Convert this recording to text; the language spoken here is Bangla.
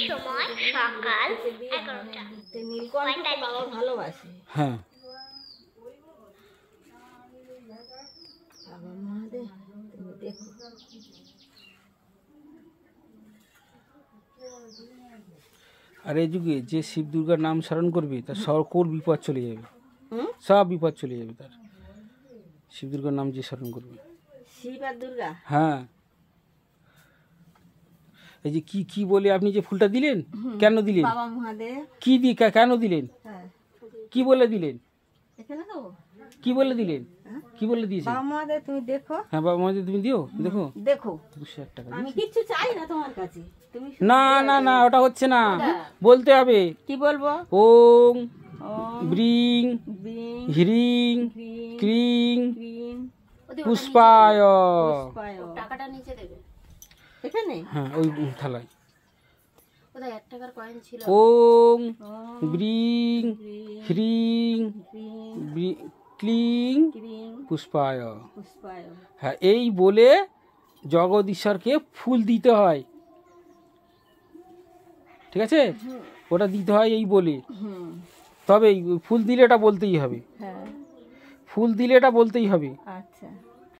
সময় সকাল 11টা। নীলকণ্ঠকে বাবা ভালোবাসে। হ্যাঁ বাবা মহাদেব তুমি দেখো। আর এই যুগে যে শিব দুর্গার নাম স্মরণ করবে তার সকল বিপদ চলে যাবে, সব বিপদ চলে যাবে তার। শিব দুর্গার নাম যে স্মরণ করবে। শিব আর দুর্গা। হ্যাঁ এই যে কি কি বলে আপনি যে ফুলটা দিলেন, কেন দিলেন? বাবা মহাদেব। কি দিয়ে কেন দিলেন? হ্যাঁ কি বলে দিলেন? এখানে দেবো। কি বলে দিলেন? কি বলে দিয়েছেন? বাবা মহাদেব তুমি দেখো। হ্যাঁ বাবা মহাদেব তুমি দিও, দেখো দেখো 200 টাকা। আমি কিচ্ছু চাই না তোমার কাছে, তুমি না না না ওটা হচ্ছে না, বলতে হবে। কি বলবো? ওং ওম ব্রিং বিং হ্রিং ক্রিং ক্রিং ক্রিং পুষ্পায়। পুষ্পায়। টাকাটা নিচে দেবে এখানে হ্যাঁ ওই থালায়। কোথায় 1 টাকার কয়েন ছিল? ওং ওম ব্রিং হ্রিং ক্রিং ক্লিং ক্রিং পুষ্পায়। পুষ্পায়। হ্যাঁ এই বলে জগদীশ্বরকে ফুল দিতে হয়, ঠিক আছে? ওটা দিতে হয় এই বলে। হুম তবে ফুল দিলে এটা বলতেই হবে, হ্যাঁ ফুল দিলে এটা বলতেই হবে। আচ্ছা